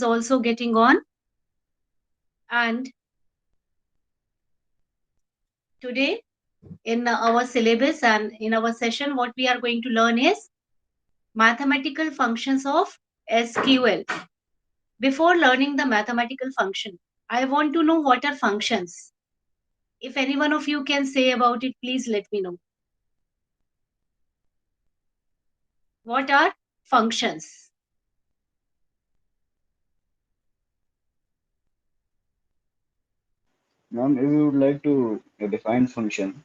also getting on. And today in our syllabus and in our session, what we are going to learn is mathematical functions of SQL. Before learning the mathematical function, I want to know what are functions. If any one of you can say about it, please let me know. What are functions? Ma'am, if we would like to define function,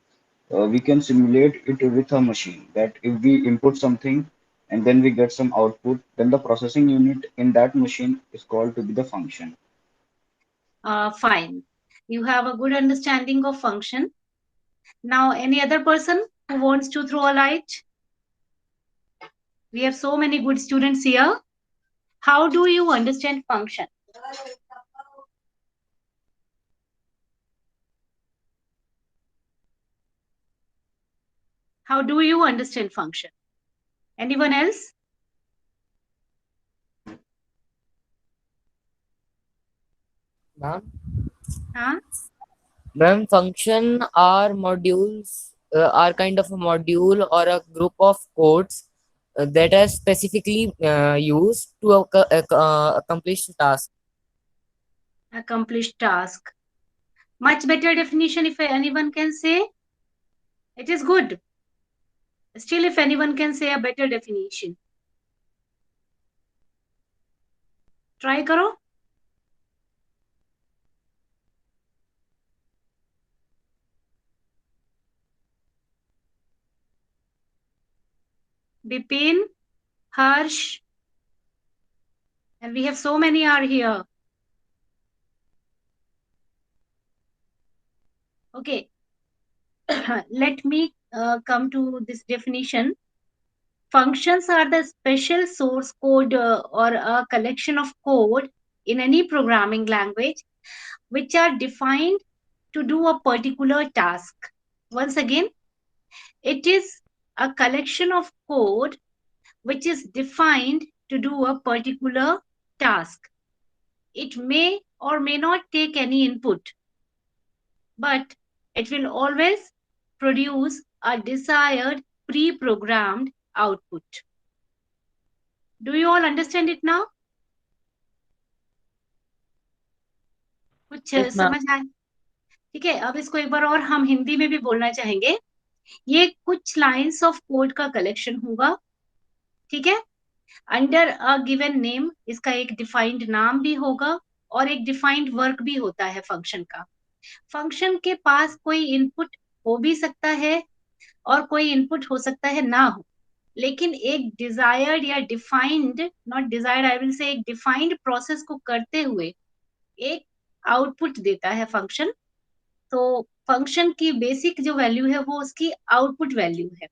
we can simulate it with a machine. That if we input something and then we get some output, then the processing unit in that machine is called to be the function. Fine. You have a good understanding of function. Now, any other person who wants to throw a light? We have so many good students here. How do you understand function? How do you understand function? Anyone else? Ma'am, Huh? ma'am, function are modules, are kind of a module or a group of codes that are specifically used to accomplish task. Accomplished task. Much better definition if anyone can say. It is good. Still, if anyone can say a better definition. Try karo. Bipin, Harsh, and we have so many are here. Okay, let me come to this definition. Functions are the special source code or a collection of code in any programming language which are defined to do a particular task. Once again, it is a collection of code which is defined to do a particular task. It may or may not take any input, but it will always produce a desired pre-programmed output. Do you all understand it now? कुछ Yes, ma'am. समझ आए? ठीक है, अब इसको एक बार और हम हिंदी में भी बोलना चाहेंगे. ये कुछ लाइंस ऑफ कोड का कलेक्शन होगा. ठीक है, अंडर अ गिवन नेम. इसका एक डिफाइंड नाम भी होगा और एक डिफाइंड वर्क भी होता है फंक्शन का. फंक्शन के पास कोई इनपुट हो भी सकता है और कोई इनपुट हो सकता है ना हो, लेकिन एक डिजायर्ड या defined, not desired, I will say, एक डिफाइंड प्रोसेस को करते हुए एक आउटपुट देता है फंक्शन. तो फंक्शन की बेसिक जो वैल्यू है वो उसकी आउटपुट वैल्यू है.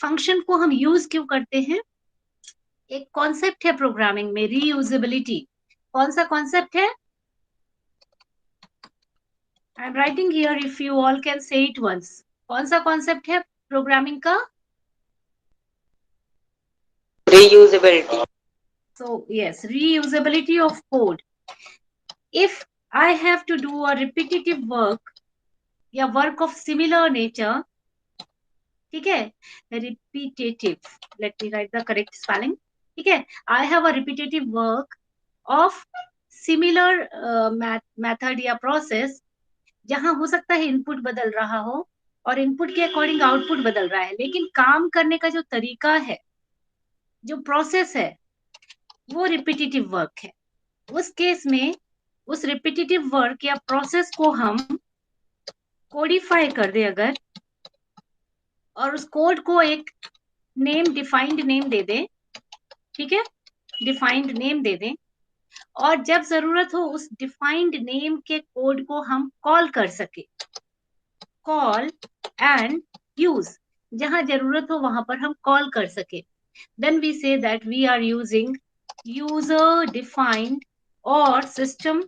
फंक्शन को हम यूज क्यों करते हैं? एक कॉन्सेप्ट है प्रोग्रामिंग में, रीयूजेबिलिटी. कौन सा कॉन्सेप्ट है? I am writing here, if you all can say it once. कौन सा कॉन्सेप्ट है प्रोग्रामिंग का? Reusability. So yes, reusability of code. If I have to do a repetitive work या work of similar nature, ठीक है, repetitive, let me write the correct spelling. ठीक है, I have a repetitive work of similar method या process जहां हो सकता है इनपुट बदल रहा हो और इनपुट के अकॉर्डिंग आउटपुट बदल रहा है, लेकिन काम करने का जो तरीका है, जो प्रोसेस है, वो रिपीटेटिव वर्क है. उस केस में उस रिपीटेटिव वर्क या प्रोसेस को हम कोडिफाई कर दे अगर, और उस कोड को एक नेम, डिफाइंड नेम दे दें. ठीक है, डिफाइंड नेम दे दें, और जब जरूरत हो उस डिफाइंड नेम के कोड को हम कॉल कर सके. कॉल एंड यूज, जहां जरूरत हो वहां पर हम कॉल कर सके. Then we say that we are using user defined और सिस्टम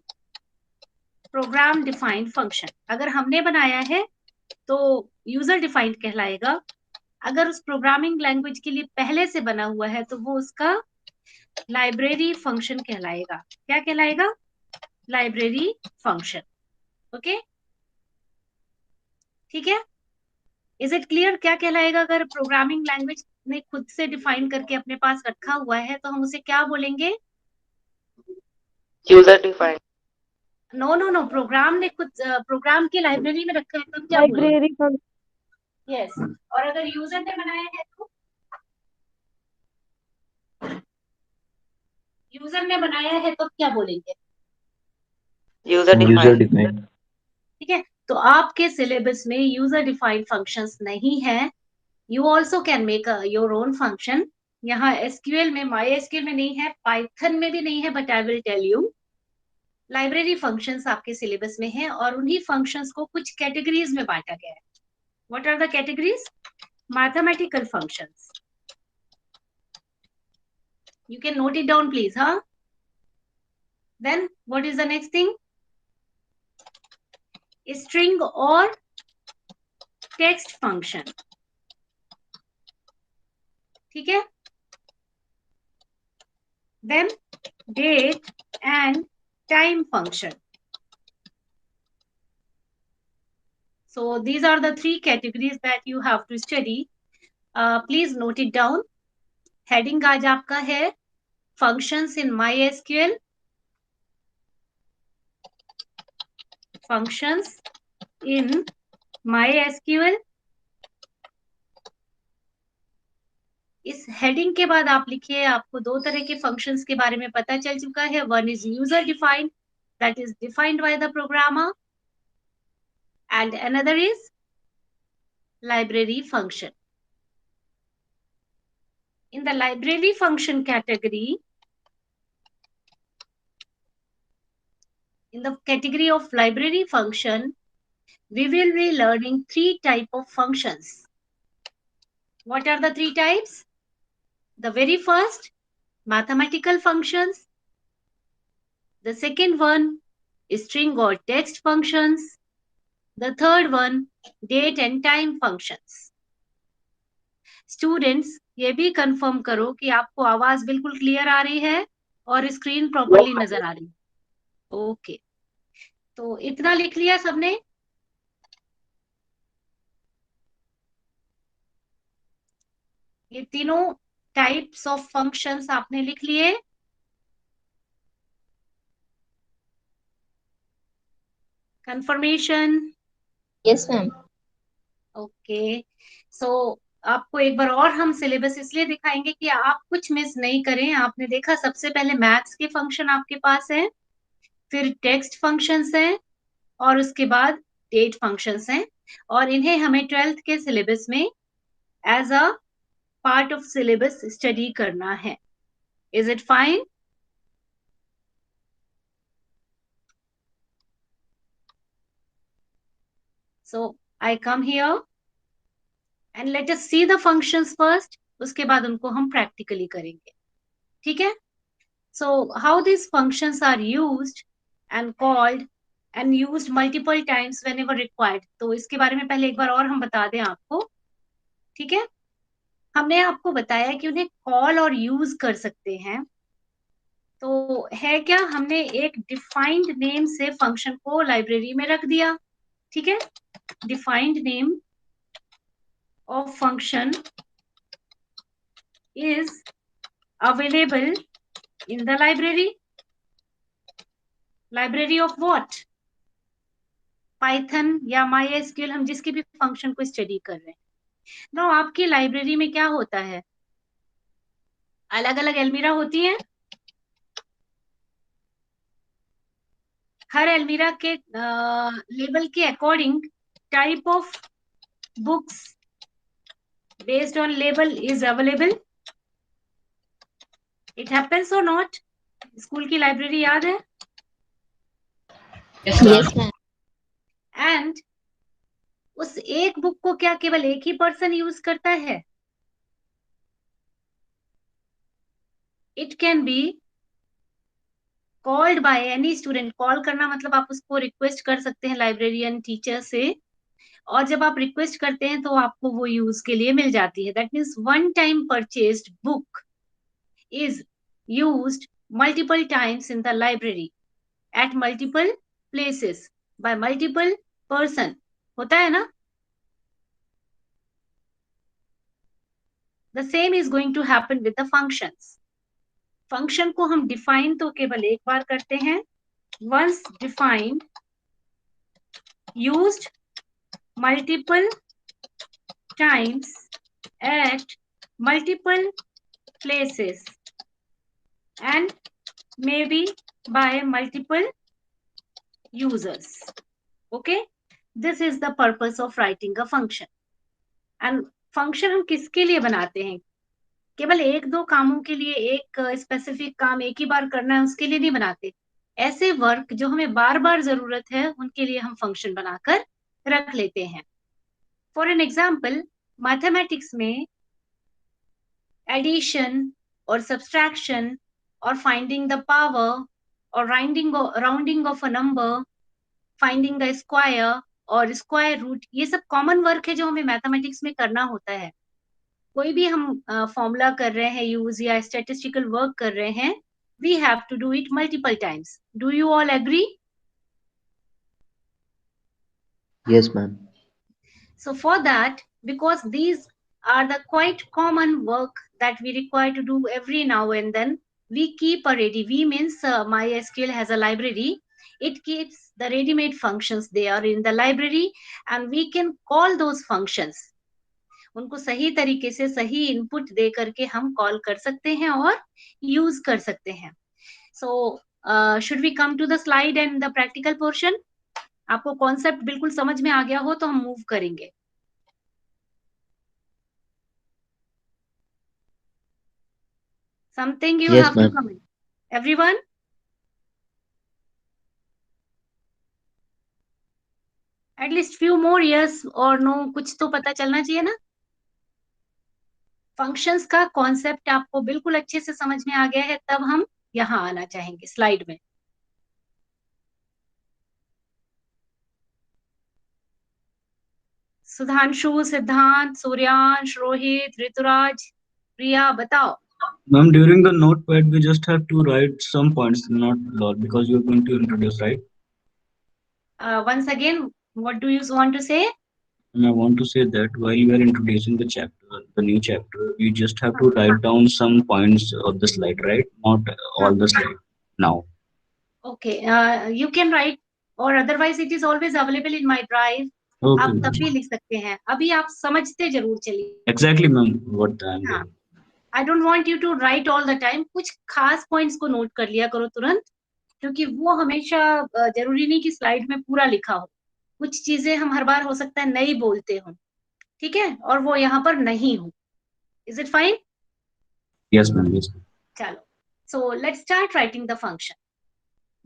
प्रोग्राम डिफाइंड फंक्शन. अगर हमने बनाया है तो यूजर डिफाइंड कहलाएगा. अगर उस प्रोग्रामिंग लैंग्वेज के लिए पहले से बना हुआ है तो वो उसका लाइब्रेरी फंक्शन कहलाएगा। क्या कहलाएगा? Library function. ओके, ठीक है। इज इट क्लियर क्या कहलाएगा? अगर प्रोग्रामिंग लैंग्वेज ने खुद से डिफाइन करके अपने पास रखा हुआ है तो हम उसे क्या बोलेंगे? User defined. No no no, program ने खुद प्रोग्राम की लाइब्रेरी में रखा है तब क्या बोलेंगे? Library function. यस। और अगर यूजर ने बनाया है तो? यूजर ने बनाया है तो क्या बोलेंगे? User user defined. डिफाइंड। ठीक है, तो आपके सिलेबस में यूजर डिफाइंड फंक्शंस नहीं है। You also can make your own function. यहाँ एसक्यूएल में, माई एसक्यूएल में नहीं है, पाइथन में भी नहीं है, but I will tell you. Library functions आपके सिलेबस में है और उन्हीं फंक्शंस को कुछ कैटेगरीज में बांटा गया है। What are the categories? Mathematical functions. You can note it down, please, huh? Then what is the next thing? String or text function. ठीक है? Then date and time function. So these are the three categories that you have to study. Please note it down. Heading आज आपका है functions in MySQL. Functions in MySQL. इस heading के बाद आप लिखिए, आपको दो तरह के फंक्शंस के बारे में पता चल चुका है। One is user defined, that is defined by the programmer, and another is library function. In the library function category, in the category of library function, we will be learning three type of functions. What are the three types? The very first, mathematical functions. The second one, string or text functions. The third one, date and time functions. Students, ये भी confirm करो कि आपको आवाज बिल्कुल clear आ रही है और स्क्रीन प्रॉपर्ली नजर आ रही है। ओके, तो इतना लिख लिया सबने? ये तीनों टाइप्स ऑफ फंक्शंस आपने लिख लिए? कंफर्मेशन? Yes ma'am. ओके, सो आपको एक बार और हम सिलेबस इसलिए दिखाएंगे कि आप कुछ मिस नहीं करें। आपने देखा सबसे पहले मैथ्स के फंक्शन आपके पास है, फिर टेक्स्ट फंक्शंस हैं, और उसके बाद डेट फंक्शंस हैं, और इन्हें हमें 12th के सिलेबस में as a part of syllabus study करना है। Is it fine? So I come here and let us see the functions first. उसके बाद उनको हम practically करेंगे, ठीक है? So how these functions are used and called and used multiple times whenever required. तो इसके बारे में पहले एक बार और हम बता दें आपको, ठीक है? हमने आपको बताया कि उन्हें कॉल और यूज कर सकते हैं। तो है क्या, हमने एक डिफाइंड नेम से फंक्शन को लाइब्रेरी में रख दिया, ठीक है? Defined name of function is available in the library. Library of what? Python या MySQL, हम जिसकी भी फंक्शन को स्टडी कर रहे हैं। ना आपकी लाइब्रेरी में क्या होता है? अलग अलग अलमीरा होती हैं। हर अलमीरा के लेवल के according type of books based on label is available. It happens or not? School की लाइब्रेरी याद है? Yes ma'am. एंड उस एक बुक को क्या केवल एक ही पर्सन यूज करता है? It can be called by any student. Call करना मतलब आप उसको रिक्वेस्ट कर सकते हैं लाइब्रेरियन टीचर से, और जब आप रिक्वेस्ट करते हैं तो आपको वो यूज के लिए मिल जाती है। That means one time purchased book is used multiple times in the library at multiple places by multiple person. होता है ना? The same is going to happen with the functions. Function को हम define तो केवल एक बार करते हैं. Once defined, used multiple times at multiple places and maybe by multiple users. Okay, this is the purpose of writing a function. And function हम किसके लिए बनाते हैं? केवल एक दो कामों के लिए, एक स्पेसिफिक काम एक ही बार करना है उसके लिए नहीं बनाते. ऐसे वर्क जो हमें बार बार जरूरत है उनके लिए हम फंक्शन बनाकर रख लेते हैं. फॉर एन एग्जाम्पल, मैथमेटिक्स में एडिशन और सब्सट्रैक्शन और फाइंडिंग द पावर और rounding of a number, finding the square और स्क्वायर रूट, ये सब कॉमन वर्क है जो हमें मैथमेटिक्स में करना होता है. कोई भी हम फॉर्मूला कर रहे हैं यूज या स्टैटिस्टिकल वर्क कर रहे हैं, we have to do it multiple times. Do you all agree? Yes, ma'am. So for that, because these are the quite common work that we require to do every now and then, we keep a ready. We means MySQL has a library. It keeps the ready-made functions there in the library, and we can call those functions. उनको सही तरीके से सही input दे करके हम call कर सकते हैं और यूज कर सकते हैं. So should we come to the slide and the practical portion? आपको कॉन्सेप्ट बिल्कुल समझ में आ गया हो तो हम मूव करेंगे. Something you Yes, have to ma'am. comment. Everyone? At least few more yes or no, कुछ तो पता चलना चाहिए ना. फंक्शंस का कॉन्सेप्ट आपको बिल्कुल अच्छे से समझ में आ गया है, तब हम यहाँ आना चाहेंगे स्लाइड में. सुधांशु, सिद्धांत, सूर्यांश, रोहित, ऋतुराज, प्रिया, बताओ. Ma'am, during the notepad, we just have to write some points, not a lot, because you're going to introduce, right? Once again, what do you want to say? And I want to say that while we are introducing the chapter, the new chapter, we just have to write down some points of the slide, right? Not all the slide now. Okay, you can write or otherwise it is always available in my drive. Okay. आप तब भी लिख सकते हैं. अभी आप समझते जरूर चलिए. Exactly, ma'am. What I'm doing. I don't want you to write all the time. कुछ खास पॉइंट्स को नोट कर लिया करो तुरंत, क्योंकि वो हमेशा जरूरी नहीं कि स्लाइड में पूरा लिखा हो. कुछ चीजें हम हर बार हो सकता है नहीं बोलते हो, ठीक है, और वो यहाँ पर नहीं हो. Is it fine? Yes, ma'am. Yes. चलो, so let's start writing the function.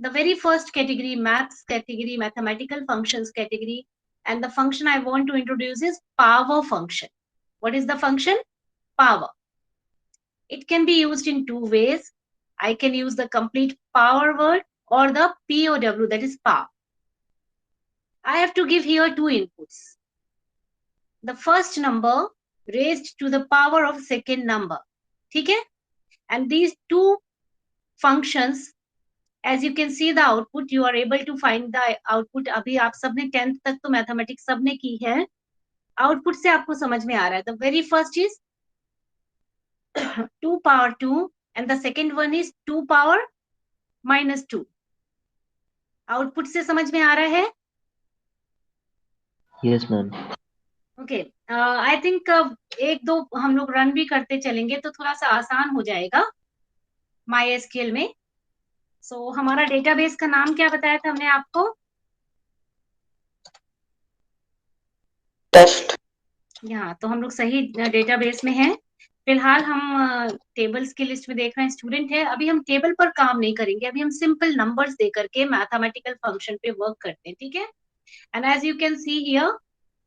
The very first category, maths category, mathematical functions category, and the function I want to introduce is power function. What is the function? Power. It can be used in two ways. I can use the complete power word or the POW, that is power. I have to give here two inputs. The first number raised to the power of second number. ठीक है? And these two functions, as you can see the output, you are able to find the output. अभी आप सबने 10th तक तो mathematics सबने की है. आउटपुट से आपको समझ में आ रहा है. The very first is 2 power 2 and the second one is 2 power minus 2. Output से समझ में आ रहा है? Yes, ma'am. Okay, I think एक दो हम लोग रन भी करते चलेंगे तो थोड़ा सा आसान हो जाएगा MySQL में. So हमारा डेटाबेस का नाम क्या बताया था हमने आपको? टेस्ट. यहाँ तो हम लोग सही डेटाबेस में हैं. फिलहाल हम टेबल्स की लिस्ट में देख रहे हैं. स्टूडेंट है, अभी हम टेबल पर काम नहीं करेंगे. अभी हम सिंपल नंबर्स दे करके मैथमेटिकल फंक्शन पे वर्क करते हैं, ठीक है. And as you can see here,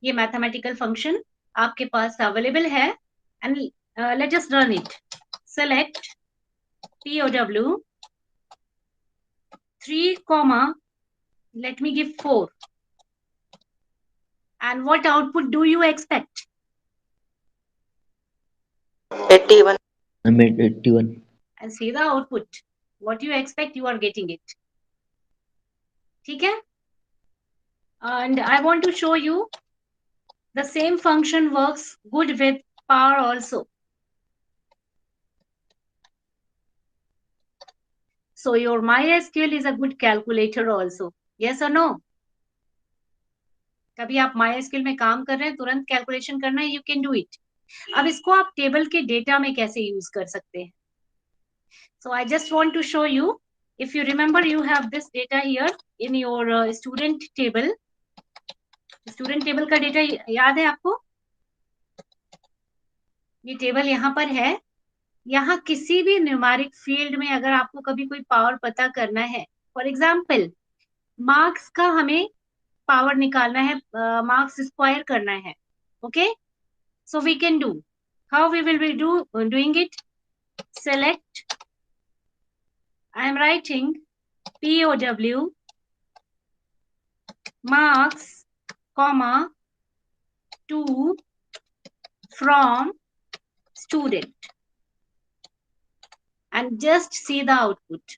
ये मैथमेटिकल फंक्शन आपके पास अवेलेबल है. And let us run it. Select POW 3 comma, let me give 4. And what output do you expect? 81. I'm at 81. and see the output. What you expect, you are getting it. ठीक है? And I want to show you the same function works good with power also. So your MySQL is a good calculator also. Yes or no? कभी आप MySQL में काम कर रहे हैं, तुरंत कैलकुलेशन करना है, you can do it. अब इसको आप टेबल के डेटा में कैसे यूज कर सकते हैं? So I just want to show you. If you remember, you have this data here in your student table. Student table का डेटा याद है आपको? ये टेबल यहाँ पर है. यहाँ किसी भी न्यूमेरिक फील्ड में अगर आपको कभी कोई पावर पता करना है, फॉर एग्जाम्पल मार्क्स का हमें पावर निकालना है, मार्क्स स्क्वायर करना है. Okay, so we can do. How we will be doing it? Select, I am writing POW marks, comma, to from student, and just see the output.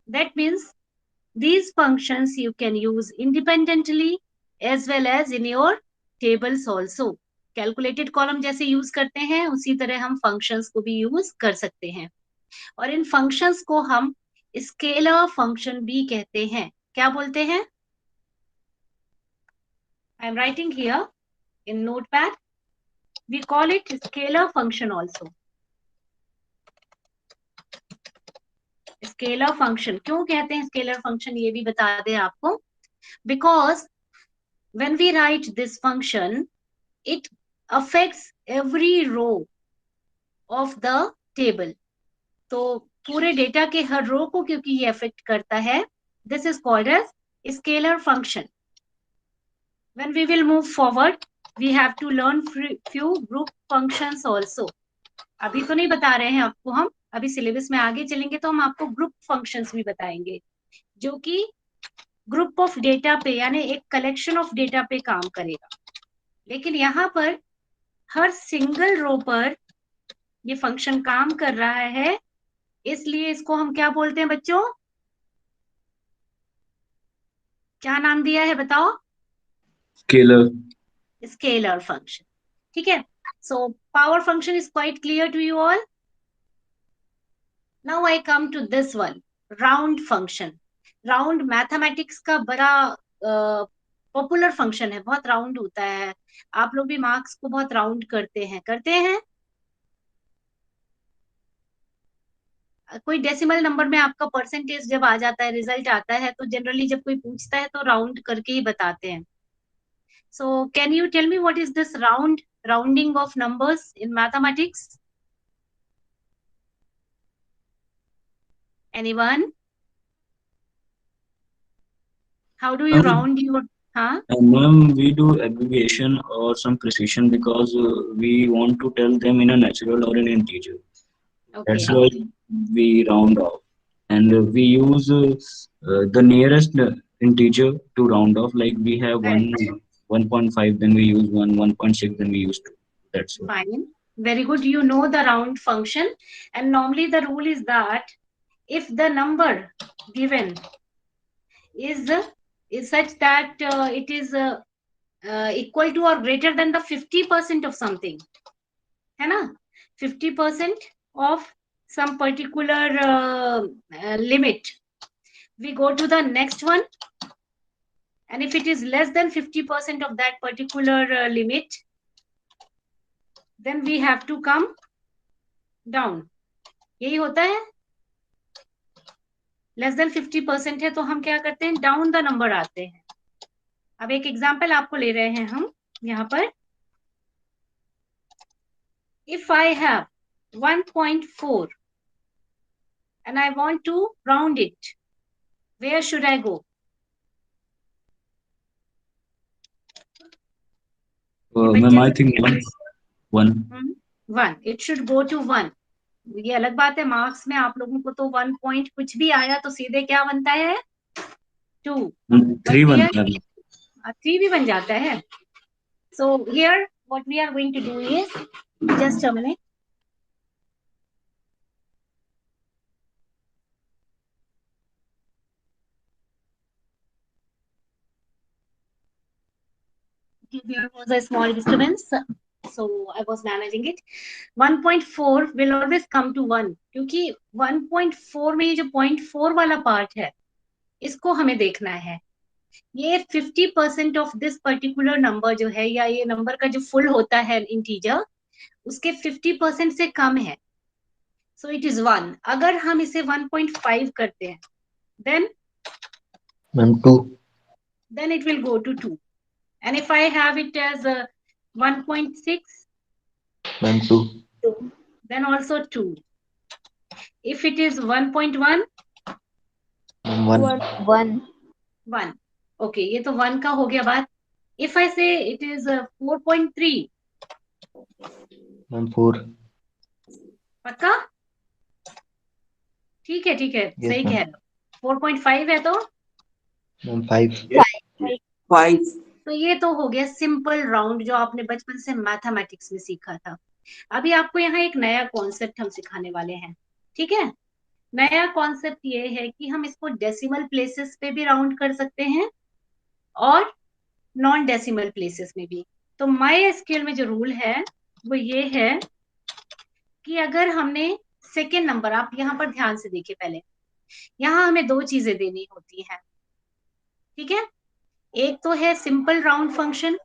That means these functions you can use independently as well as in your tables also. Calculated column जैसे use करते हैं उसी तरह हम functions को भी use कर सकते हैं. और इन फंक्शंस को हम स्केलर फंक्शन भी कहते हैं. क्या बोलते हैं? I am writing here in notepad. We call it scalar function also. Scalar function क्यों कहते हैं स्केलर फंक्शन, ये भी बता दें आपको. Because when we write this function it affects every row of the table. तो पूरे डेटा के हर रो को क्योंकि ये अफेक्ट करता है, this is called as scalar function. When we will move forward we have to learn few group functions also. अभी तो नहीं बता रहे हैं आपको हम, अभी सिलेबस में आगे चलेंगे तो हम आपको ग्रुप फंक्शंस भी बताएंगे जो कि ग्रुप ऑफ डेटा पे यानी एक कलेक्शन ऑफ डेटा पे काम करेगा. लेकिन यहाँ पर हर सिंगल रो पर ये फंक्शन काम कर रहा है, इसलिए इसको हम क्या बोलते हैं बच्चों? क्या नाम दिया है बताओ? Scalar. Scalar function. ठीक है. So power function is quite clear to you all. Now I come to this one, round function. Round mathematics का बड़ा पॉपुलर फंक्शन है, बहुत राउंड होता है. आप लोग भी मार्क्स को बहुत राउंड करते हैं. कोई डेसिमल नंबर में आपका परसेंटेज जब आ जाता है, रिजल्ट आता है, तो जनरली जब कोई पूछता है तो राउंड करके ही बताते हैं. So can you tell me what is this rounding off numbers in mathematics? Anyone? How do you round your? हाँ, Ma'am, we do abbreviation or some precision because we want to tell them in a natural or an integer. Okay. That's why we round off, and we use the nearest integer to round off. Like we have Correct. 1.5, then we use 1.6, then we use 2. That's all. Fine. Very good. You know the round function, and normally the rule is that if the number given is such that it is equal to or greater than the 50% of something, है ना? 50% of some particular limit, we go to the next one, and if it is less than 50% of that particular limit, then we have to come down. यही होता है. Less then 50% है तो हम क्या करते हैं? डाउन द नंबर आते हैं. अब एक एग्जांपल आपको ले रहे हैं हम यहाँ पर. If I have 1.4 and I want to round it, where should I go? Ma'am, I think 1. 1. It should go to 1. ये अलग बात है, मार्क्स में आप लोगों को तो 1 पॉइंट कुछ भी आया तो सीधे क्या बनता है? 2. 3 बनता है. 3 भी बन जाता है. So here what we are going to do is, just a minute. There was a small disturbance, so I was managing it. 1.4 will always come to 1, क्योंकि 1.4 में ये जो 0.4 वाला पार्ट है इसको हमें देखना है. ये 50% ऑफ दिस पर्टिकुलर नंबर जो है, या ये नंबर का जो फुल होता है इंटीजर, उसके 50% से कम है. So it is 1. अगर हम इसे 1.5 करते हैं, then ma'am 2. then it will go to 2. And if I have it as 1.6, ma'am 2. then also 2. If it is 1.1, ma'am 1. 1. 1. Okay, ये तो 1 का हो गया बात. If I say it is 4.3, ma'am 4. पक्का? ठीक है, ठीक है, Yes, सही ma'am. कह रहे हो. 4.5 है तो मैम 5. 5. तो ये तो हो गया सिंपल राउंड, जो आपने बचपन से मैथमेटिक्स में सीखा था. अभी आपको यहाँ एक नया कॉन्सेप्ट हम सिखाने वाले हैं. ठीक है, नया कॉन्सेप्ट ये है कि हम इसको डेसिमल प्लेसेस पे भी राउंड कर सकते हैं और नॉन डेसिमल प्लेसेस में भी. तो माई स्केल में जो रूल है वो ये है कि अगर हमने सेकेंड नंबर, आप यहाँ पर ध्यान से देखिए, पहले यहाँ हमें 2 चीजें देनी होती हैं. ठीक है, एक तो है सिंपल राउंड फंक्शन,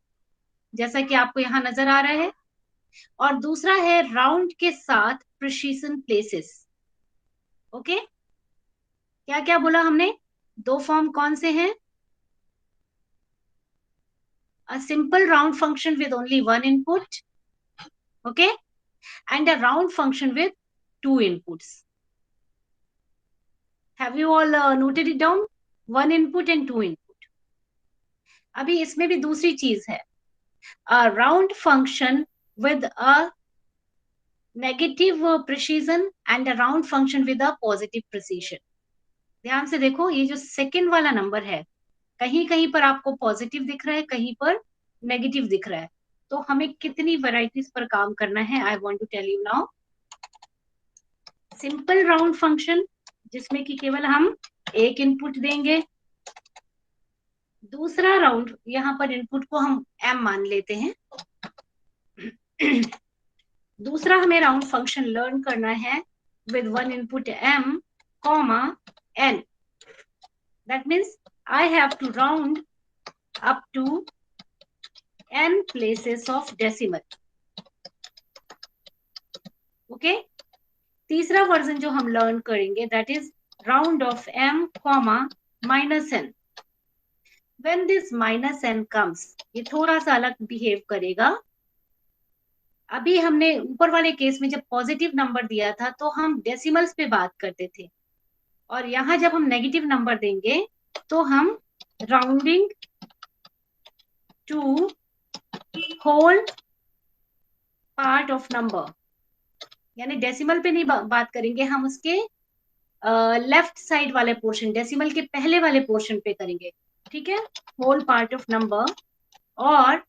जैसा कि आपको यहाँ नजर आ रहा है, और दूसरा है राउंड के साथ प्रिसीजन प्लेसेस. ओके, क्या क्या बोला हमने? 2 फॉर्म कौन से हैं? A simple round function with only 1 input, okay, and a round function with 2 inputs. Have you all noted it down? 1 input and 2 input. अभी इसमें भी दूसरी चीज है, a round function with a negative precision and a round function with a positive precision. ध्यान से देखो, ये जो सेकेंड वाला नंबर है, कहीं कहीं पर आपको पॉजिटिव दिख रहा है, कहीं पर नेगेटिव दिख रहा है. तो हमें कितनी वैरायटीज पर काम करना है, I want to tell you now. Simple round function, जिसमें कि केवल हम एक इनपुट देंगे. दूसरा राउंड, यहाँ पर इनपुट को हम m मान लेते हैं. दूसरा हमें राउंड फंक्शन लर्न करना है with 1 input m, n. That means I have to round up to n places of decimal. Okay, तीसरा वर्जन जो हम लर्न करेंगे, that is round of m, minus n. When this minus n comes, ये थोड़ा सा अलग behave करेगा. अभी हमने ऊपर वाले केस में जब पॉजिटिव नंबर दिया था तो हम डेसिमल्स पे बात करते थे, और यहाँ जब हम नेगेटिव नंबर देंगे तो हम rounding to whole part of number, यानी डेसिमल पे नहीं बात करेंगे, हम उसके लेफ्ट साइड वाले पोर्शन, डेसिमल के पहले वाले पोर्शन पे करेंगे. ठीक है, होल पार्ट ऑफ नंबर और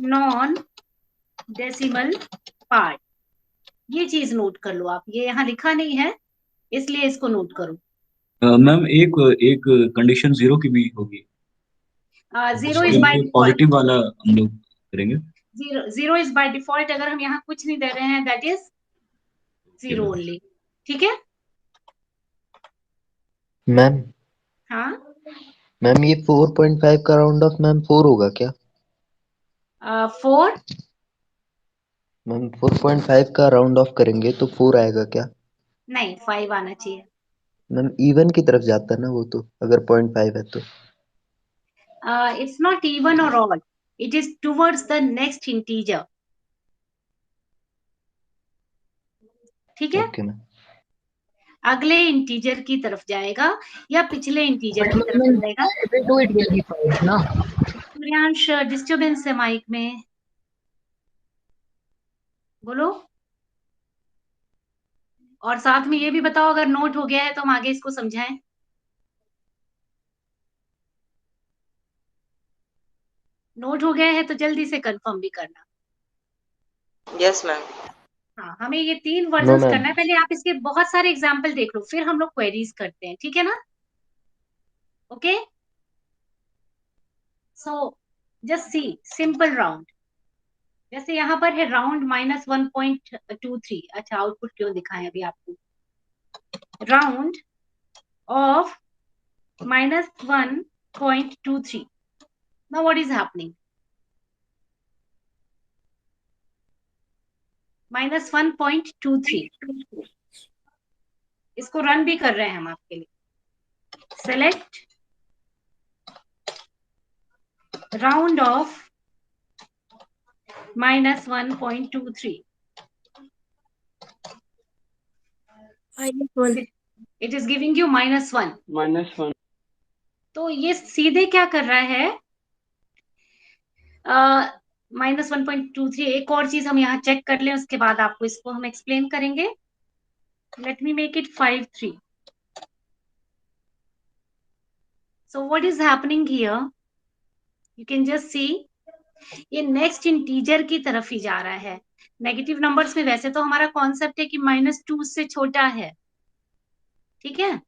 नॉन डेसिमल पार्ट. ये चीज नोट कर लो आप, ये यहाँ लिखा नहीं है इसलिए इसको नोट करो. मैम एक एक कंडीशन 0 की भी होगी. 0 इज बाय डिफॉल्ट. पॉजिटिव वाला हम लोग करेंगे. 0 इज बाय डिफॉल्ट. अगर हम यहाँ कुछ नहीं दे रहे हैं, दैट इज 0 ओनली. ठीक है मैम. हाँ मैम ये 4.5 का राउंड ऑफ मैम 4 होगा क्या? 4. मैम 4.5 का राउंड ऑफ करेंगे तो 4 आएगा क्या? नहीं, 5 आना चाहिए. मैम इवन की तरफ जाता है ना वो, तो अगर 0.5 है तो. इट्स नॉट इवन और odd, it is towards the next integer. ठीक है, ओके मैम. अगले इंटीजर की तरफ जाएगा या पिछले इंटीजर की तरफ जाएगा. do it will be 5 ना. सूर्यांश, डिस्टर्बेंस है माइक में, बोलो. और साथ में ये भी बताओ अगर नोट हो गया है तो हम आगे इसको समझाएं. नोट हो गया है तो जल्दी से कंफर्म भी करना. Yes ma'am. हाँ, हमें ये 3 No, वर्जन्स ma'am. करना है. पहले आप इसके बहुत सारे एग्जाम्पल देख लो, फिर हम लोग क्वेरीज करते हैं. ठीक है ना? Okay, so just see simple round, जैसे यहाँ पर है राउंड -1.23। अच्छा आउटपुट क्यों दिखाएं अभी आपको, round of -1.23। Now what is happening, -1.23, इसको रन भी कर रहे हैं हम आपके लिए। Select round of -1.23, it is giving you -1। -1। तो ये सीधे क्या कर रहा है, -1.23। एक और चीज हम यहाँ चेक कर लें, उसके बाद आपको इसको हम एक्सप्लेन करेंगे। Let me make it 5-3। So what is happening here, you can just see, ये नेक्स्ट इंटीजर की तरफ ही जा रहा है। नेगेटिव नंबर्स में वैसे तो हमारा कॉन्सेप्ट है कि -2 से छोटा है, ठीक है,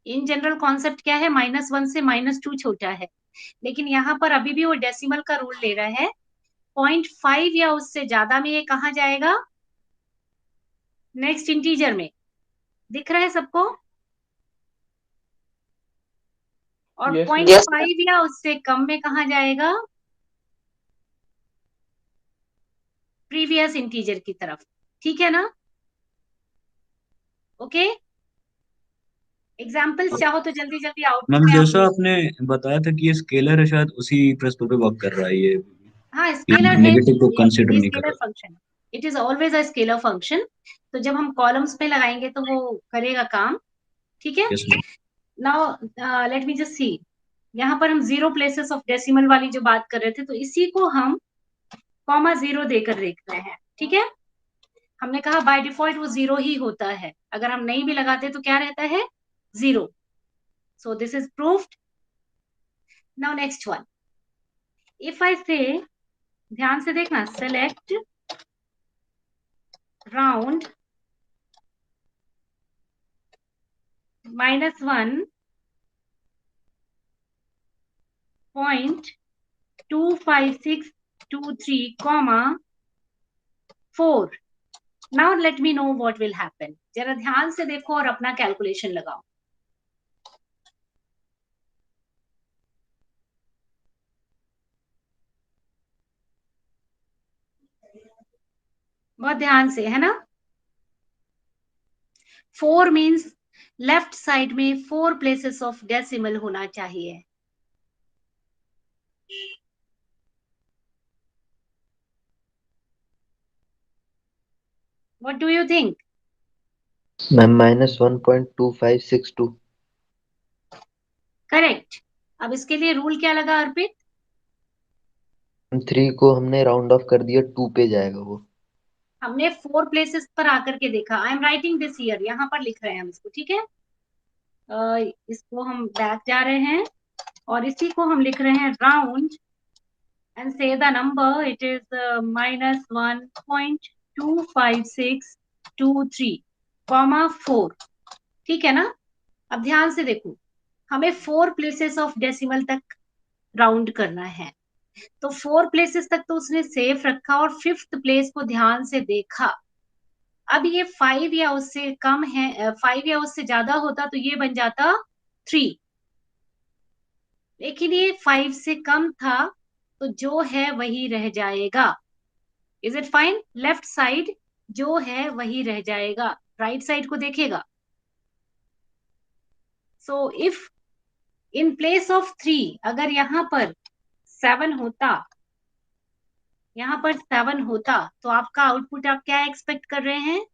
इन जनरल कॉन्सेप्ट क्या है, -1 से -2 छोटा है, लेकिन यहाँ पर अभी भी वो डेसिमल का रूल ले रहा है। 0.5 या उससे ज्यादा में ये कहाँ जाएगा, नेक्स्ट इंटीजर में, दिख रहा है सबको, और Yes, ma'am. 0.5 या उससे कम में कहाँ जाएगा, प्रीवियस इंटीजर की तरफ, ठीक है ना। ओके, एग्जाम्पल्स चाहो तो जल्दी जल्दी आउटपुट मैम में आप जैसा आपने बताया था कि ये स्केलर है, शायद उसी प्रिंसिपल पे वर्क कर रहा है ये, हाँ स्केलर है, नेगेटिव को इट कंसीडर इज नहीं कर स्केलर रहा। Function, it is always a scalar function. तो जब हम कॉलम्स पे लगाएंगे तो वो करेगा काम, ठीक है। Yes ma'am. Now let me just see, यहाँ पर हम 0 प्लेसेस ऑफ डेसिमल वाली जो बात कर रहे थे, तो इसी को हम (0) देकर देख रहे हैं, ठीक है। हमने कहा बाय डिफॉल्ट वो 0 ही होता है, अगर हम नहीं भी लगाते तो क्या रहता है, 0। So this is proved. Now next one, if I से, ध्यान से देखना, select round -1.25623, 4। Now let me know what will happen, जरा ध्यान से देखो और अपना कैलकुलेशन लगाओ। बहुत ध्यान से, है ना। 4 मीन्स लेफ्ट साइड में 4 प्लेसेस ऑफ डेसिमल होना चाहिए। What do you think? Ma'am -1.2562। Correct. अब इसके लिए रूल क्या लगा अर्पित? 3 को हमने राउंड ऑफ कर दिया, 2 पे जाएगा वो। हमने 4 प्लेसेस पर आकर के देखा, आई एम राइटिंग दिस ईयर, यहाँ पर लिख रहे हैं हम इसको, ठीक है। इसको हम बैक जा रहे हैं और इसी को हम लिख रहे हैं राउंड एंड से द नंबर, इट इज -1.25623, 4, ठीक है ना। अब ध्यान से देखो, हमें 4 प्लेसेस ऑफ डेसिमल तक राउंड करना है, तो 4 प्लेसेस तक तो उसने सेफ रखा और 5th प्लेस को ध्यान से देखा। अब ये 5 या उससे कम है, 5 या उससे ज्यादा होता तो ये बन जाता 3, लेकिन ये 5 से कम था, तो जो है वही रह जाएगा। Is it fine? Left side जो है वही रह जाएगा, राइट साइड को देखेगा। So if in place of 3, अगर यहाँ पर 7 होता, यहाँ पर 7 होता, तो आपका आउटपुट आप क्या एक्सपेक्ट कर रहे हैं?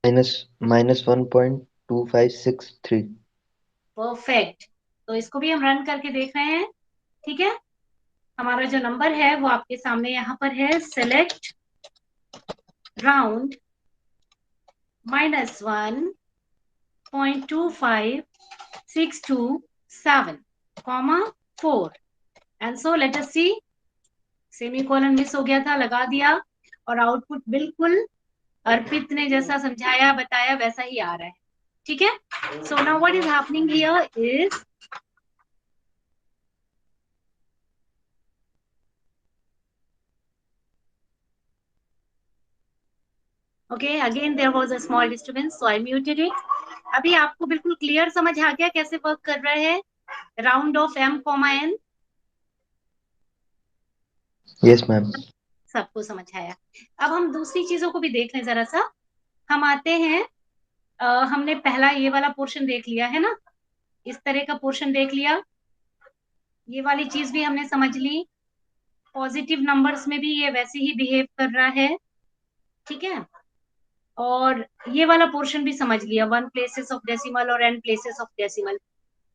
-1.2563। परफेक्ट। तो इसको भी हम रन करके देख रहे हैं, ठीक है। हमारा जो नंबर है वो आपके सामने यहाँ पर है, select round -1.25627, 4, and so let us see. Semicolon miss हो गया था, लगा दिया, और आउटपुट बिल्कुल अर्पित ने जैसा समझाया बताया वैसा ही आ रहा है, ठीक है। So now what is happening here is okay, again there was a small disturbance, so I muted it. अभी आपको बिल्कुल क्लियर समझ आ गया कैसे वर्क कर रहा है round of m, n? Yes ma'am. सबको समझ आया। अब हम दूसरी चीजों को भी देख लें जरा सा। हम आते हैं, हमने पहला ये वाला पोर्शन देख लिया है ना, इस तरह का पोर्शन देख लिया, ये वाली चीज भी हमने समझ ली। पॉजिटिव नंबर्स में भी ये वैसे ही बिहेव कर रहा है, ठीक है। और ये वाला पोर्शन भी समझ लिया, 1 प्लेसेस ऑफ डेसिमल और n places of decimal.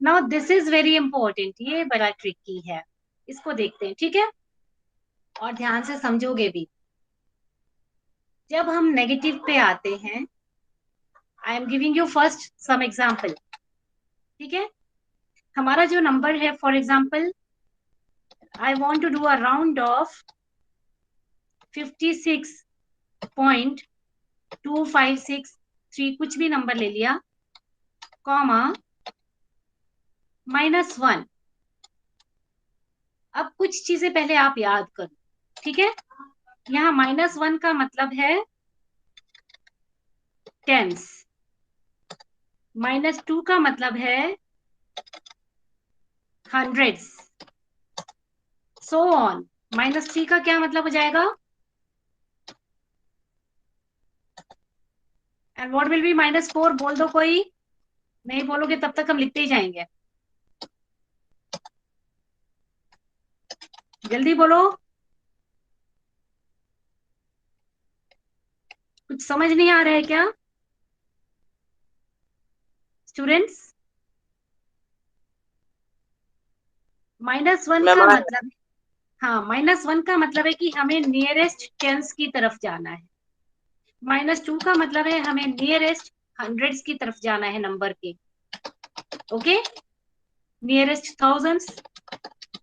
Now this is very important, ये बड़ा ट्रिकी है, इसको देखते हैं, ठीक है, और ध्यान से समझोगे भी। जब हम नेगेटिव पे आते हैं, I am giving you first some example, ठीक है। हमारा जो नंबर है, for example I want to do a round off 56.2563, कुछ भी नंबर ले लिया, कॉमा -1। अब कुछ चीजें पहले आप याद करो, ठीक है। यहाँ -1 का मतलब है टेंस, -2 का मतलब है हंड्रेड्स, सो ऑन। -3 का क्या मतलब हो जाएगा, एंड व्हाट विल बी -4? बोल दो कोई, नहीं बोलोगे तब तक हम लिखते ही जाएंगे, जल्दी बोलो। कुछ समझ नहीं आ रहा है क्या स्टूडेंट्स? -1 मैम का मतलब, हाँ, -1 का मतलब है कि हमें नियरेस्ट टेंस की तरफ जाना है। -2 का मतलब है हमें नियरेस्ट हंड्रेड्स की तरफ जाना है नंबर के, okay. Nearest thousands,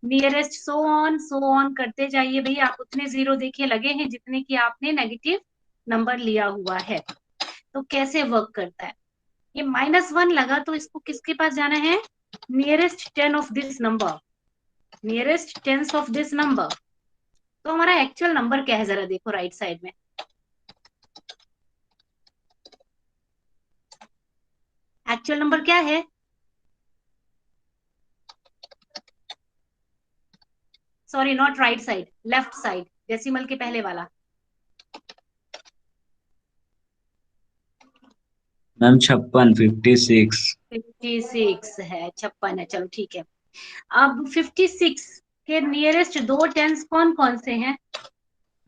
nearest so on करते जाइए भाई। आप उतने जीरो देखिए लगे हैं जितने की आपने नेगेटिव नंबर लिया हुआ है। तो कैसे वर्क करता है ये, -1 लगा तो इसको किसके पास जाना है, nearest 10 of this number, nearest tense of this number. तो हमारा एक्चुअल नंबर क्या है, जरा देखो राइट साइड में, एक्चुअल नंबर क्या है, sorry not right side, left side, decimal के पहले वाला। मैम 56, 56। 56 है, 56 है, चलो ठीक है। अब 56 के नियरेस्ट दो टेंस कौन कौन से हैं?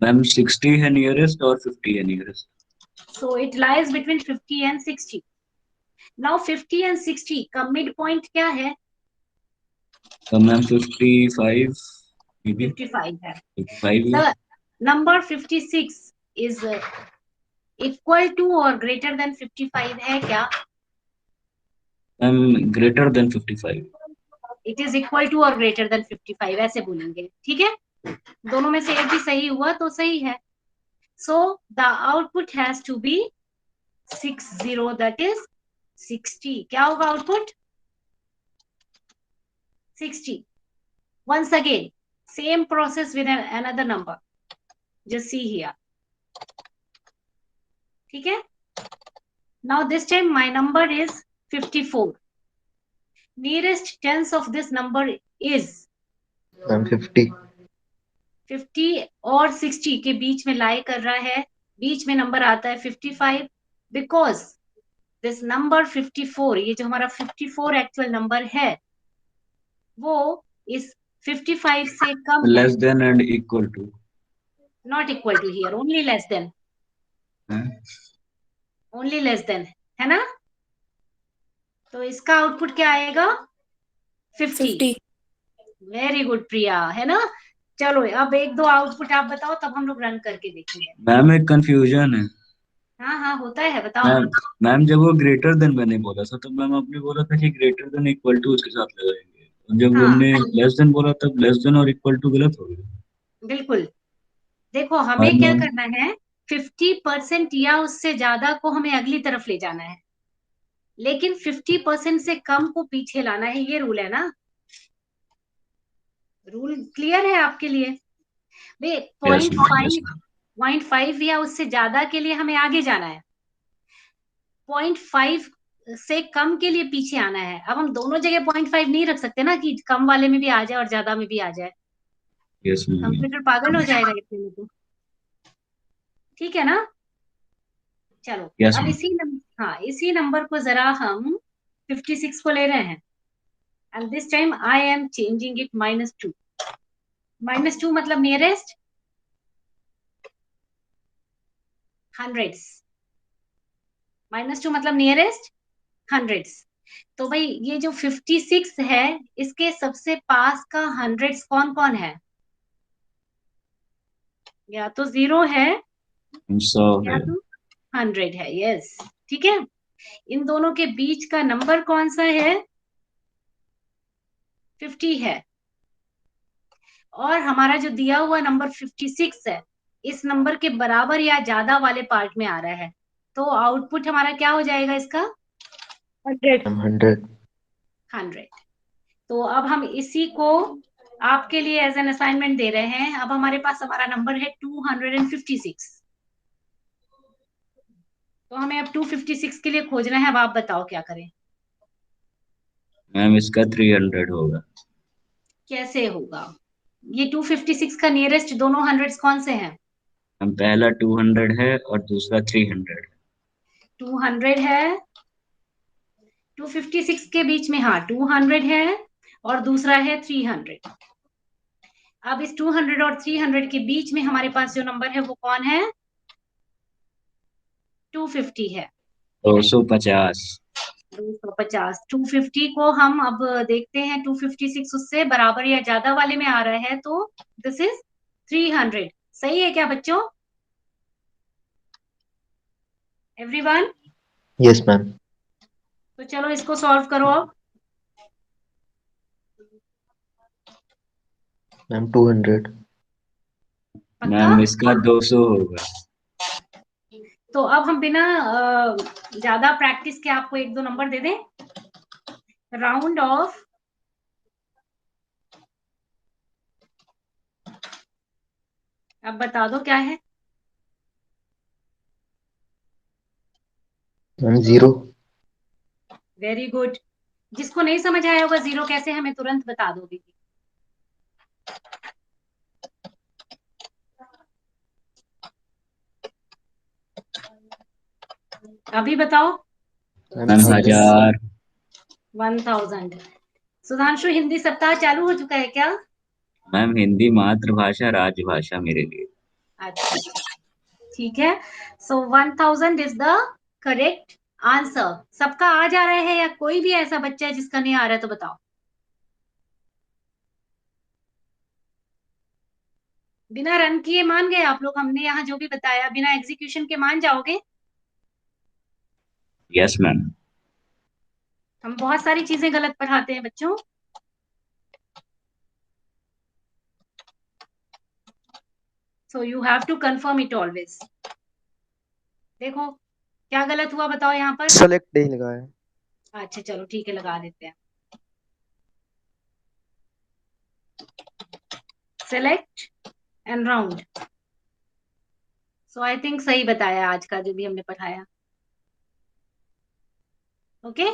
मैम 60 है नियरेस्ट और 50 है nearest. So it lies between 50 and 60। Now 50 and 60 का मिड पॉइंट क्या है? तो मैम 55 मे बी 55 है। 55 है। The number 56 is equal to और ग्रेटर देन 55 है क्या? Ma'am greater than 55। It is equal to और ग्रेटर देन 55, ऐसे बोलेंगे, ठीक है। दोनों में से एक भी सही हुआ तो सही है। So the output has to be 60, that is 60। क्या होगा output? 60। Once again, same process with another number. Just see here. ठीक है? Now this time my number is 54. Nearest tens of this number is ma'am 50। 50 और 60 के बीच में लाई कर रहा है, बीच में नंबर आता है 55, because this number 54, ये जो हमारा 54 एक्चुअल नंबर है वो इस 55 से कम है, less than and equal to. Not equal to here, only less than, only less than, है ना। तो इसका आउटपुट क्या आएगा? 50। वेरी गुड प्रिया, है ना। चलो अब एक दो आउटपुट आप बताओ, तब हम लोग रन करके देखेंगे। मैम एक कंफ्यूजन है। हाँ हाँ होता है, बताओ। मैम मैम जब वो ग्रेटर देन मैंने बोला था, तब मैम आपने बोला था कि ग्रेटर देन इक्वल टू उसके साथ लगाएंगे, और जब हाँ हमने लेस देन बोला तब लेस देन और इक्वल टू गलत हो गया। बिल्कुल, देखो हाँ हमें क्या मैम। करना है, 50% या उससे ज्यादा को हमें अगली तरफ ले जाना है, लेकिन 50% से कम को पीछे लाना है, ये रूल है ना। रूल क्लियर है आपके लिए? Way yes point ma'am, yes five ma'am. 0.5 या उससे ज्यादा के लिए हमें आगे जाना है, 0.5 से कम के लिए पीछे आना है। अब हम दोनों जगह 0.5 नहीं रख सकते ना कि कम वाले में भी आ जाए और ज्यादा में भी आ जाए, Yes, ma'am. कंप्यूटर पागल हो जाएगा इतने में तो। ठीक है ना? चलो Yes, अब ma'am. इसी नंबर को जरा हम 56 को ले रहे हैं, and this time I am changing it -2। -2 मतलब नियरेस्ट हंड्रेड्स, -2 मतलब नियरेस्ट हंड्रेड्स। तो भाई ये जो 56 है, इसके सबसे पास का हंड्रेड्स कौन कौन है? या तो 0 है So, या तो 100 है। यस, ठीक है। इन दोनों के बीच का नंबर कौन सा है? 50 है। और हमारा जो दिया हुआ नंबर 56 है, इस नंबर के बराबर या ज्यादा वाले पार्ट में आ रहा है, तो आउटपुट हमारा क्या हो जाएगा इसका? 100. 100. 100। तो अब हम इसी को आपके लिए एज एन असाइनमेंट दे रहे हैं। अब हमारे पास हमारा नंबर है 256। तो हमें अब 256 के लिए खोजना है। अब आप बताओ क्या करें? मैम इसका 300 होगा। कैसे होगा? ये 256 का नियरेस्ट दोनों हंड्रेड्स कौन से हैं? हम पहला 200 है और दूसरा 300 है। 200 है, 256 के बीच में, हाँ 200 है, और दूसरा है 300। अब इस 200 और 300 के बीच में हमारे पास जो नंबर है वो कौन है? 250 है। 250। 250। 250 को हम अब देखते हैं, 256 उससे बराबर या ज्यादा वाले में आ रहा है, तो दिस इज 300। सही है क्या बच्चों? एवरीवन? Yes, ma'am. तो चलो इसको सॉल्व करो अब। Ma'am, 200. पक्का? मैम इसका 200 होगा। तो अब हम बिना ज्यादा प्रैक्टिस के आपको एक दो नंबर दे दें। राउंड ऑफ अब बता दो क्या है? Ma'am, 0. Very good. जिसको नहीं समझ आया होगा जीरो कैसे, हमें तुरंत बता दो दीदी। अभी बताओ। Ma'am, ma'am 1000. 1000। 1000। सुधांशु, हिंदी सप्ताह चालू हो चुका है क्या? मैम हिंदी मातृभाषा राजभाषा मेरे लिए। अच्छा अच्छा, ठीक है। सो 1000 इज द करेक्ट आंसर। सबका आ जा रहा है या कोई भी ऐसा बच्चा है जिसका नहीं आ रहा है तो बताओ। बिना रन किए मान गए आप लोग? हमने यहाँ जो भी बताया बिना एग्जीक्यूशन के मान जाओगे? Yes ma'am. हम बहुत सारी चीजें गलत पढ़ाते हैं बच्चों। So you have to confirm it always. देखो क्या गलत हुआ, बताओ यहाँ पर। सेलेक्ट नहीं लगा है। अच्छा चलो ठीक है, लगा देते हैं। Select and round. So I think सही बताया आज का जो भी हमने पढ़ाया। ओके,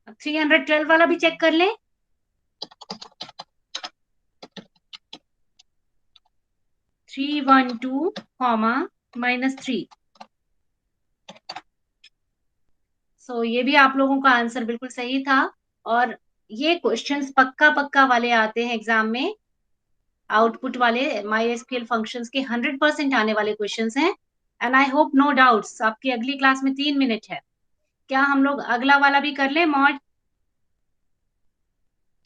अब 312 वाला भी चेक कर लें। 312 कॉमा -3। सो ये भी आप लोगों का आंसर बिल्कुल सही था। और ये क्वेश्चंस पक्का पक्का वाले आते हैं एग्जाम में, आउटपुट वाले MySQL फंक्शंस के 100% आने वाले क्वेश्चंस हैं। And I hope no doubts. आपकी अगली क्लास में 3 मिनट है, क्या हम लोग अगला वाला भी कर ले मॉड?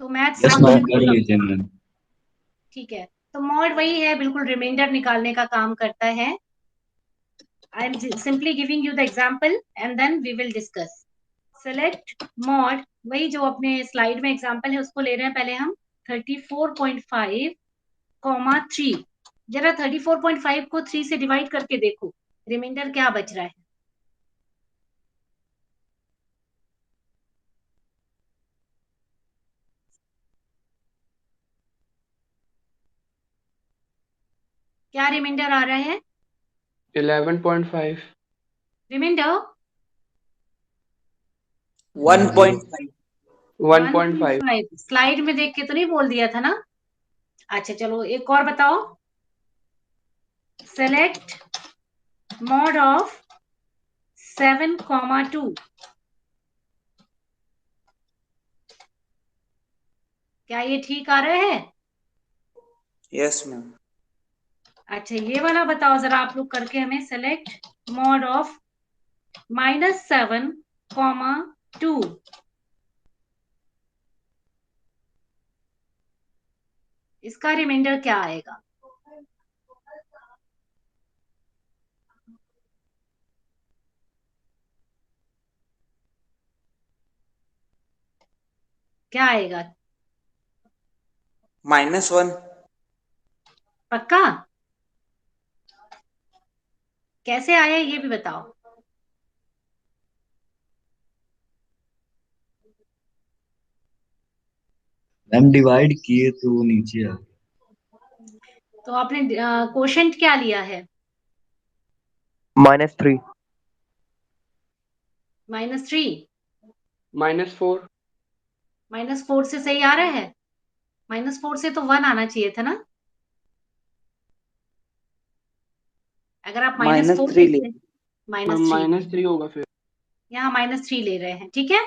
तो मैथ्स यस मैम फंक्शन, कर लीजिए मैम। ठीक है। तो मॉड वही है, बिल्कुल रिमाइंडर निकालने का काम करता है। I am simply giving you the example and then we will discuss. Select mod, वही जो अपने स्लाइड में एग्जाम्पल है उसको ले रहे हैं पहले हम। 34.5 कॉमा 3। जरा 34.5 को 3 से डिवाइड करके देखो, रिमाइंडर क्या बच रहा है? क्या रिमाइंडर आ रहा है? 11.5. रिमाइंडर 1.5. 1.5. 1.5 स्लाइड में देख के तो नहीं बोल दिया था ना? अच्छा चलो एक और बताओ। Select mod of 7,2। क्या ये ठीक आ रहा है? Yes, ma'am. अच्छा ये वाला बताओ जरा आप लोग करके हमें। Select mod of -7,2। इसका रिमाइंडर क्या आएगा? क्या आएगा? -1. पक्का? कैसे आया ये भी बताओ। मैम डिवाइड किए तो वो नीचे आ गया। तो आपने क्वोशंट क्या लिया है? -3. -3। -4. -4 से सही आ रहा है? -4 से तो 1 आना चाहिए था ना? अगर आप -4 -3 लेते हैं, मैम -3 -3 होगा फिर. यहाँ -3 ले रहे हैं, ठीक है।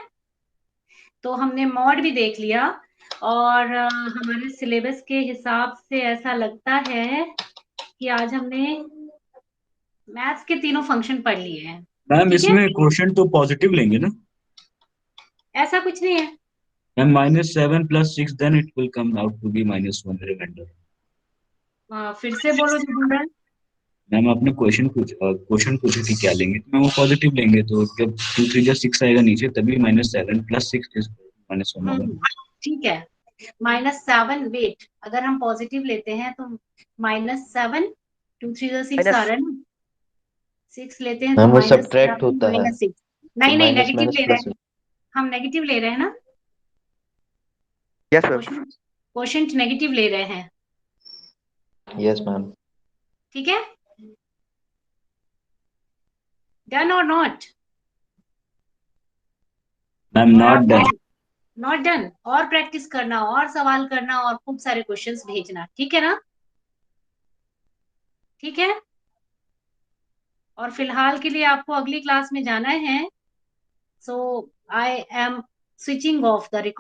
तो हमने मॉड भी देख लिया और हमारे सिलेबस के हिसाब से ऐसा लगता है कि आज हमने मैथ्स के तीनों फंक्शन पढ़ लिए हैं। मैम ठीक है, इसमें क्वोशंट तो पॉजिटिव लेंगे ना? ऐसा कुछ नहीं है। Ma'am -7 + 6 then it will come out to be -1 remainder. फिर से बोलो जो बोल रहा है। मैम आपने क्वेश्चन पूछा कि क्या लेंगे, तो मैम वो पॉजिटिव लेंगे, तो जब 2 3 जा 6 आएगा नीचे तभी -7 + 6 इज -1 होगा। ठीक है, -7 वेट, अगर हम पॉजिटिव लेते हैं तो -7, 2 3 जा 6 आ रहा है ना। 6 लेते हैं तो मैम वो सब्ट्रैक्ट -7 होता है, -6। तो नहीं नहीं, माइनस नेगेटिव माइनस ले रहे प्लस। हैं, हम नेगेटिव ले रहे हैं ना। Yes ma'am. क्वोशंट नेगेटिव ले रहे हैं, यस मैम। ठीक है। डन और नॉट? मैम और नॉट आप डन। नॉट डन, और प्रैक्टिस करना और सवाल करना और खूब सारे क्वेश्चंस भेजना, ठीक है ना? ठीक है, और फिलहाल के लिए आपको अगली क्लास में जाना है। So I am switching off the record.